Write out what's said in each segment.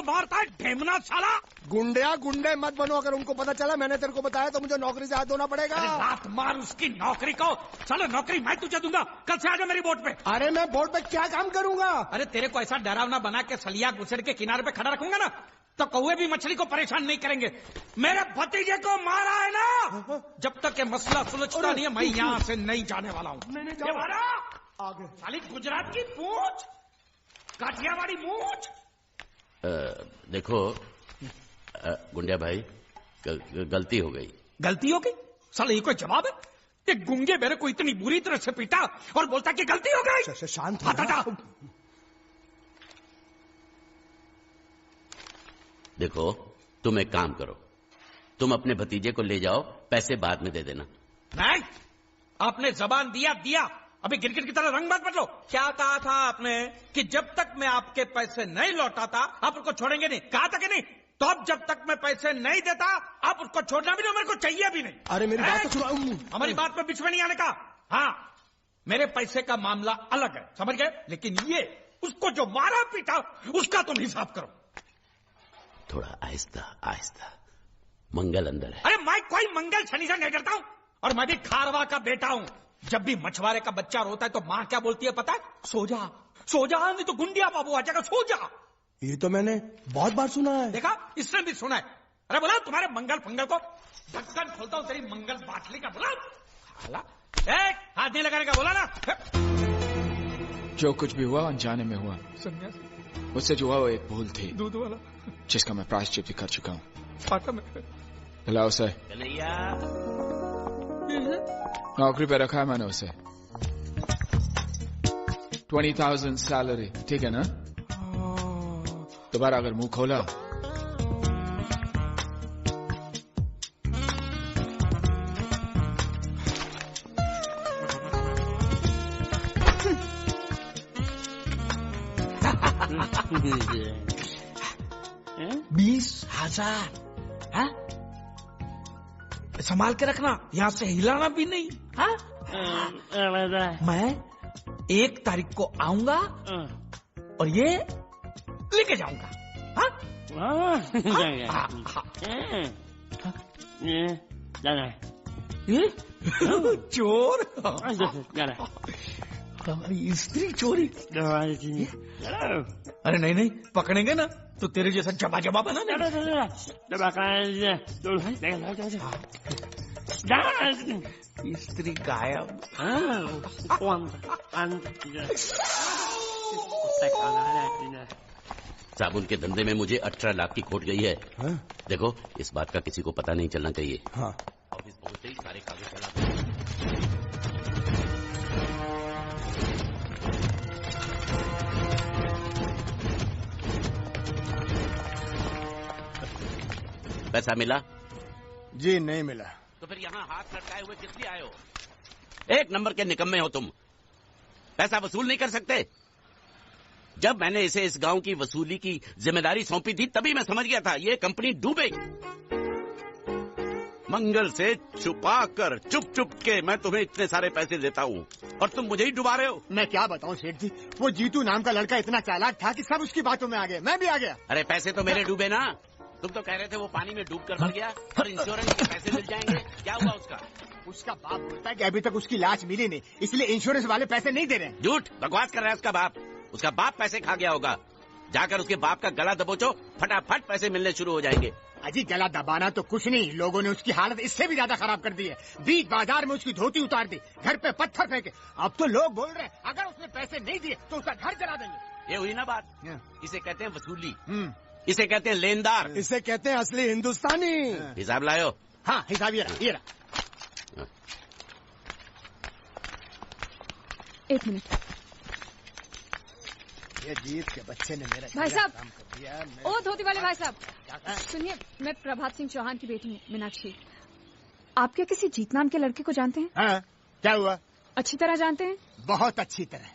मारता है ढेमना साला। गुंडे गुंडे मत बनो, अगर उनको पता चला मैंने तेरे को बताया तो मुझे नौकरी से हाथ धोना पड़ेगा। लात मार उसकी नौकरी को। चलो नौकरी मैं तुझे दूंगा, कल से आजा मेरी बोट पे। अरे मैं बोट पे क्या काम करूंगा? अरे तेरे को ऐसा डरावना बना के सलिया गुसर के किनारे पे खड़ा रखूंगा ना, तो कौवे भी मछली को परेशान नहीं करेंगे। मेरे भतीजे को मारा है ना, जब तक ये मसला सुलझता नहीं है मैं यहाँ से नहीं जाने वाला हूँ। मैंने आगे साली गुजरात की पूंछ, काठियावाड़ी मूंछ। देखो गुंडिया भाई, गलती हो गई। गलती हो गई? साले ये कोई जवाब है? ये गुंगे मेरे को इतनी बुरी तरह से पीटा और बोलता कि गलती हो गई। शांत हो। देखो तुम एक काम करो, तुम अपने भतीजे को ले जाओ, पैसे बाद में दे देना। नहीं, आपने जबान दिया, अभी गिरगिट की तरह रंग मत बदलो। क्या कहा था आपने कि जब तक मैं आपके पैसे नहीं लौटाता आप उसको छोड़ेंगे नहीं? कहा था कि नहीं? तो अब जब तक मैं पैसे नहीं देता आप उसको छोड़ना भी नहीं, मेरे को चाहिए भी नहीं। अरे मेरी बात तो सुनो। हमारी बात में बीच में नहीं आने का। हाँ, मेरे पैसे का मामला अलग है, समझ गए? लेकिन ये उसको जो मारा पीटा उसका तुम हिसाब करो। थोड़ा आहिस्ता आहिस्ता, मंगल अंदर है। अरे मैं कोई मंगल शनि से नहीं डरता हूं, और मैं भी खारवा का बेटा हूं। जब भी मछुआरे का बच्चा रोता है तो माँ क्या बोलती है पता है? सो जा, सो जा, नहीं तो गुंडिया बाबू आ जाएगा, सो जा। ये तो मैंने बहुत बार सुना है। देखा, इसने भी सुना है। अरे बोला तुम्हारे मंगल फंगल को ढक्कन खोलता हूँ तेरी मंगल बाटली का। बोला हाथ नहीं लगाने का, बोला ना। जो कुछ भी हुआ अनजाने में हुआ। मुझसे जो हुआ वो एक भूल थी, दूध वाला, जिसका मैं प्रायश्चित भी कर चुका हूँ। बुलाओ उसे। नौकरी पे रखा है मैंने उसे। 20,000 सैलरी, ठीक है ना? दोबारा अगर मुंह खोला $20,000 संभाल के रखना, यहाँ से हिलाना भी नहीं। हाँ? मैं 1 तारीख को आऊंगा और ये लेके जाऊंगा। हाँ? चोर, हमारी स्त्री चोरी। अरे नहीं, पकड़ेंगे ना तो तेरे जैसा जबा बना। स्त्री गायब। साबुन के धंधे में मुझे 18 लाख की खोट गई है। देखो इस बात का किसी को पता नहीं चलना चाहिए। ऑफिस पहुंचते ही सारे कागज चला दो। पैसा मिला? जी नहीं मिला। तो फिर यहाँ हाथ लटकाए हुए किस लिए आए हो? एक नंबर के निकम्मे हो तुम। पैसा वसूल नहीं कर सकते? जब मैंने इसे इस गांव की वसूली की जिम्मेदारी सौंपी थी तभी मैं समझ गया था ये कंपनी डूबेगी। मंगल से छुपा कर चुप के मैं तुम्हें इतने सारे पैसे देता हूँ और तुम मुझे ही डुबा रहे हो। मैं क्या बताऊँ सेठ जी, वो जीतू नाम का लड़का इतना चालाक था कि सब उसकी बातों में आ गए, मैं भी आ गया। अरे पैसे तो मेरे डूबे ना, तुम तो कह रहे थे वो पानी में डूब कर मर गया और इंश्योरेंस के पैसे मिल जाएंगे। क्या हुआ उसका? उसका बाप बोलता है कि अभी तक उसकी लाश मिली नहीं, इसलिए इंश्योरेंस वाले पैसे नहीं दे रहे हैं। झूठ बकवास कर रहा है उसका बाप। उसका बाप पैसे खा गया होगा। जाकर उसके बाप का गला दबोचो, फटाफट पैसे मिलने शुरू हो जाएंगे। अजी गला दबाना तो कुछ नहीं, लोगों ने उसकी हालत इससे भी ज्यादा खराब कर दी है। बीच बाजार में उसकी धोती उतार दी, घर पे पत्थर फेंके। अब तो लोग बोल रहे हैं अगर उसने पैसे नहीं दिए तो उसका घर जला देंगे। ये हुई ना बात। इसे कहते हैं वसूली, इसे कहते हैं लेनदार, इसे कहते हैं असली हिंदुस्तानी। हिसाब लायो? हाँ हिसाब ये रहा। एक मिनट। ये जीत के बच्चे ने मेरा भाई साहब, काम कर दिया। ओ धोती वाले भाई साहब, सुनिए, मैं प्रभात सिंह चौहान की बेटी हूँ, मीनाक्षी। आप क्या किसी जीत नाम के लड़के को जानते हैं? हाँ, क्या हुआ? अच्छी तरह जानते हैं? बहुत अच्छी तरह।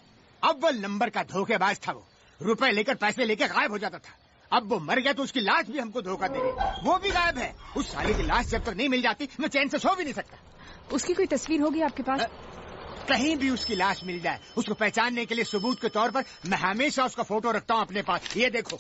अव्वल नंबर का धोखेबाज था वो, रुपए लेकर पैसे लेकर गायब हो जाता था। अब वो मर गया तो उसकी लाश भी हमको धोखा दे रही, वो भी गायब है। उस साले की लाश जब तक नहीं मिल जाती मैं चैन से सो भी नहीं सकता। उसकी कोई तस्वीर होगी आपके पास? कहीं भी उसकी लाश मिल जाए, उसको पहचानने के लिए सबूत के तौर पर मैं हमेशा उसका फोटो रखता हूँ अपने पास। ये देखो।